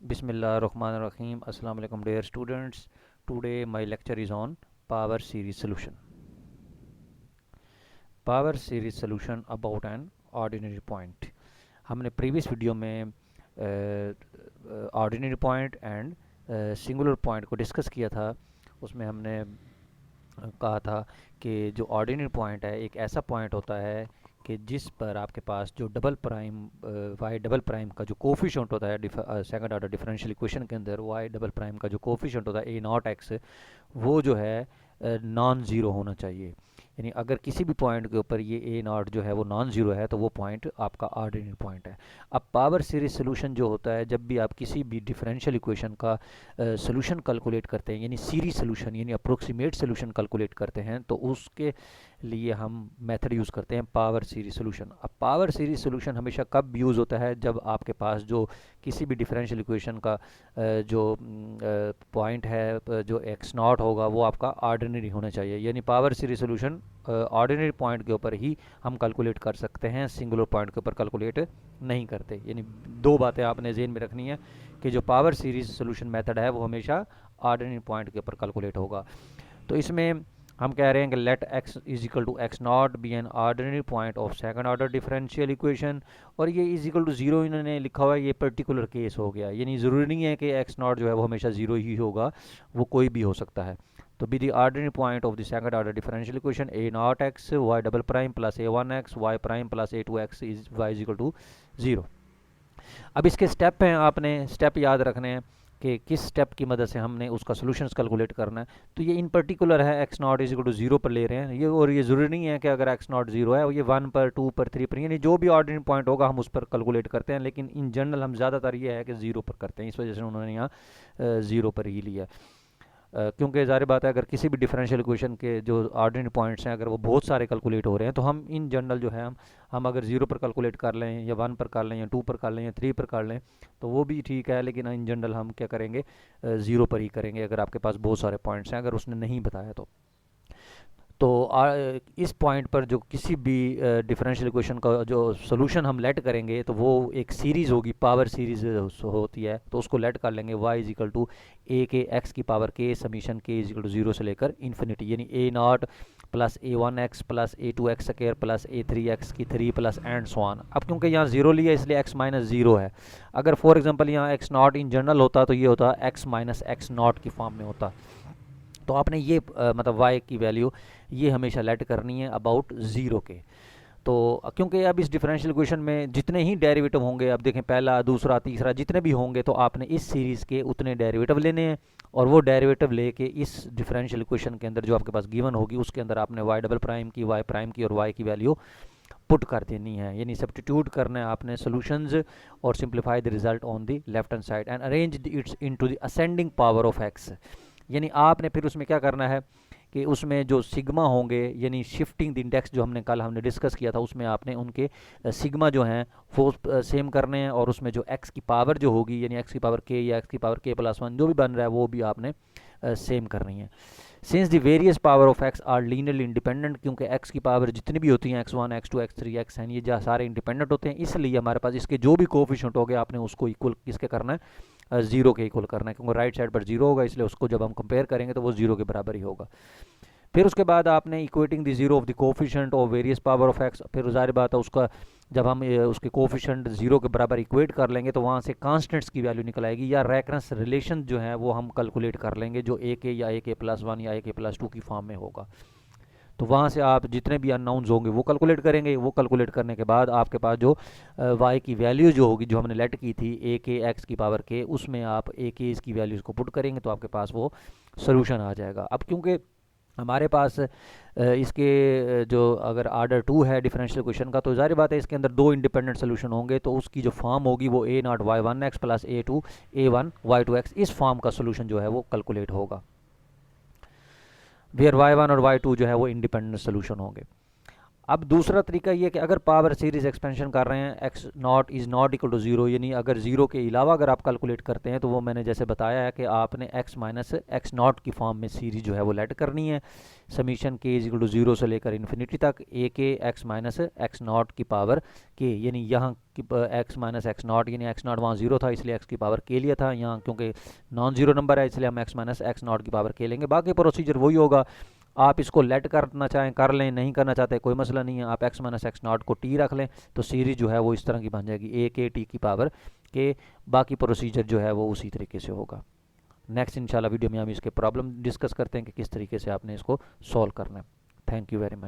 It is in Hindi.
Bismillahirrahmanirrahim. Assalamu alaikum dear students. Today my lecture is on power series solution. Power series solution about an ordinary point. हमने प्रीवियस वीडियो में ordinary point and singular point को डिस्कस किया था। उसमें हमने कहा था कि जो ऑर्डिनरी पॉइंट है एक ऐसा पॉइंट होता है कि जिस पर आपके पास जो double prime Y double prime का जो कोफिशिएंट होता है सेकंड ऑर्डर डिफरेंशियल इक्वेशन के अंदर वाई डबल प्राइम का जो कोफिशिएंट होता है ए नॉट एक्स, वो जो है नॉन ज़ीरो होना चाहिए। यानी अगर किसी भी पॉइंट के ऊपर ये ए नॉट जो है वो नॉन ज़ीरो है तो वो पॉइंट आपका ऑर्डिनरी पॉइंट है। अब पावर सीरीज सोल्यूशन जो होता है, जब भी आप किसी भी डिफरेंशियल इक्वेशन का सोल्यूशन कैलकुलेट करते हैं, यानी सीरीज सोल्यूशन यानी अप्रोक्सीमेट सोल्यूशन कैलकुलेट करते हैं, तो उसके लिए हम मेथड यूज़ करते हैं पावर सीरीज सोल्यूशन। अब पावर सीरीज सोल्यूशन हमेशा कब यूज़ होता है? जब आपके पास जो किसी भी डिफरेंशियल इक्वेशन का जो पॉइंट है जो एक्स नॉट होगा वो आपका ऑर्डिनरी होना चाहिए। यानी power series solution ordinary point के ऊपर ही हम कैलकुलेट कर सकते हैं, सिंगुलर पॉइंट के ऊपर कैलकुलेट नहीं करते। यानी दो बातें आपने ज़हन में रखनी है कि जो पावर सीरीज सोल्यूशन मेथड है वो हमेशा ऑर्डिनरी पॉइंट के ऊपर कैलकुलेट होगा। तो इसमें हम कह रहे हैं कि let x is equal to X naught be an ordinary point of second order differential equation, और ये इज इक्वल टू ज़ीरो इन्होंने लिखा हुआ है, ये पर्टिकुलर केस हो गया। यानी ज़रूरी नहीं है कि एक्स नॉट जो है वो हमेशा ज़ीरो ही होगा, वो कोई भी हो सकता है। तो be the ordinary point of the second order differential equation A naught X Y double prime plus A one X Y prime plus A two X is Y is equal to zero. अब इसके स्टेप हैं, आपने स्टेप याद रखने हैं कि किस स्टेप की मदद से हमने उसका सोल्यूशंस कैलकुलेट करना है। तो ये इन पर्टिकुलर है X naught is equal to zero पर ले रहे हैं ये, और ये ज़रूरी नहीं है कि अगर एक्स नॉट ज़ीरो है ये वन पर, टू पर, थ्री पर, यानी जो भी ऑर्डिनरी पॉइंट होगा हम उस पर कैलकुलेट करते हैं। लेकिन इन जनरल हम ज़्यादातर ये है कि ज़ीरो पर करते हैं, इस वजह से उन्होंने यहाँ ज़ीरो पर ही लिया। क्योंकि ज़ाहिर बात है अगर किसी भी डिफरेंशियल इक्वेशन के जो ऑर्डिनरी पॉइंट्स हैं अगर वो बहुत सारे कैलकुलेट हो रहे हैं तो हम इन जनरल जो है हम अगर ज़ीरो पर कैलकुलेट कर लें या वन पर कर लें या टू पर कर लें या थ्री पर कर लें तो वो भी ठीक है, लेकिन इन जनरल हम क्या करेंगे, ज़ीरो पर ही करेंगे अगर आपके पास बहुत सारे पॉइंट्स हैं, अगर उसने नहीं बताया तो इस पॉइंट पर जो किसी भी डिफरेंशियल इक्वेशन का जो सोल्यूशन हम लेट करेंगे तो वो एक सीरीज़ होगी, पावर सीरीज होती है, तो उसको लेट कर लेंगे y इज इक्वल टू ए के एक्स की पावर के समीशन के इज इक्वल टू ज़ीरो से लेकर इन्फिनिटी, यानी A nought plus A one X plus A two X square plus A three X की three plus and so on. अब क्योंकि यहाँ ज़ीरो लिया इसलिए x माइनस ज़ीरो है। अगर फॉर एग्जांपल यहाँ एक्स नॉट इन जनरल होता तो ये होता x माइनस एक्स नॉट की फॉर्म में होता। तो आपने ये मतलब y की वैल्यू ये हमेशा लेट करनी है अबाउट ज़ीरो के। तो क्योंकि अब इस डिफरेंशियल इक्वेशन में जितने ही डेरिवेटिव होंगे, अब देखें पहला दूसरा तीसरा जितने भी होंगे, तो आपने इस सीरीज़ के उतने डेरिवेटिव लेने हैं और वो डेरिवेटिव लेके इस डिफरेंशियल इक्वेशन के अंदर जो आपके पास गिवन होगी उसके अंदर आपने y डबल प्राइम की, y प्राइम की और y की वैल्यू पुट कर देनी है। यानी सब्स्टिट्यूट करना है आपने सॉल्यूशंस और simplify the result on the left hand side and arrange it's into the ascending power of x। यानी आपने फिर उसमें क्या करना है कि उसमें जो सिग्मा होंगे, यानी शिफ्टिंग द इंडेक्स जो हमने डिस्कस किया था, उसमें आपने उनके सिग्मा जो हैं वो सेम करने हैं, और उसमें जो x की पावर जो होगी यानी x की पावर k या x की पावर k प्लस वन जो भी बन रहा है वो भी आपने सेम करनी है। Since the various power of x are linearly independent, क्योंकि x की पावर जितनी भी होती हैं x1 x2 x3 xn ये जो सारे इंडिपेंडेंट होते हैं, इसलिए हमारे पास इसके जो भी कोफिशिएंट हो गए आपने उसको इक्वल किसके करना है, ज़ीरो के इक्वल करना है, क्योंकि राइट साइड पर ज़ीरो होगा इसलिए उसको जब हम कंपेयर करेंगे तो वो ज़ीरो के बराबर ही होगा। फिर उसके बाद आपने equating the zero of the coefficient of various power of x, फिर ज़ाहिर बात है उसका जब हम उसके कोफिशिएंट ज़ीरो के बराबर इक्वेट कर लेंगे तो वहाँ से कांस्टेंट्स की वैल्यू निकल आएगी, या रेफरेंस रिलेशन जो है वो हम कैलकुलेट कर लेंगे जो ए के या ए के प्लस वन या ए के प्लस टू की फॉर्म में होगा। तो वहाँ से आप जितने भी अननाउन्स होंगे वो कैलकुलेट करेंगे। वो कैलकुलेट करने के बाद आपके पास जो y की वैल्यू जो होगी जो हमने लेट की थी ए के एक्स की पावर के, उसमें आप ए के इसकी वैल्यूज़ को पुट करेंगे तो आपके पास वो सोल्यूशन आ जाएगा। अब क्योंकि हमारे पास इसके जो अगर आर्डर टू है डिफरेंशियल इक्वेशन का, तो ज़ाहिर बात है इसके अंदर दो इंडिपेंडेंट सोल्यूशन होंगे, तो उसकी जो फॉर्म होगी वो A nought Y one X plus A two A one Y two X, इस फॉर्म का सोल्यूशन जो है वो कैलकुलेट होगा, वेयर y1 और y2 जो है वो इंडिपेंडेंट सोल्यूशन होंगे। अब दूसरा तरीका ये कि अगर पावर सीरीज एक्सपेंशन कर रहे हैं, X naught is not equal to zero, यानी अगर ज़ीरो के अलावा अगर आप कैलकुलेट करते हैं तो वो मैंने जैसे बताया है कि आपने एक्स माइनस एक्स नॉट की फॉर्म में सीरीज जो है वो लेट करनी है। समीशन के इज इक्वल टू ज़ीरो से लेकर इन्फिनिटी तक ए के एक्स माइनस एक्स नॉट की पावर के, यानी यहाँ की एक्स माइनस एक्स नॉट, यानी एक्स नॉट वहाँ ज़ीरो था इसलिए एक्स की पावर के लिया था, यहाँ क्योंकि नॉन ज़ीरो नंबर है इसलिए हम एक्स माइनस एक्स नॉट की पावर के लेंगे। बाकी प्रोसीजर वही होगा, आप इसको लेट करना चाहें कर लें, नहीं करना चाहते कोई मसला नहीं है, आप एक्स माइनस एक्स नॉट को टी रख लें तो सीरीज जो है वो इस तरह की बन जाएगी ए के टी की पावर के। बाकी प्रोसीजर जो है वो उसी तरीके से होगा। नेक्स्ट इंशाल्लाह वीडियो में हम इसके प्रॉब्लम डिस्कस करते हैं कि किस तरीके से आपने इसको सॉल्व करना है। Thank you very much.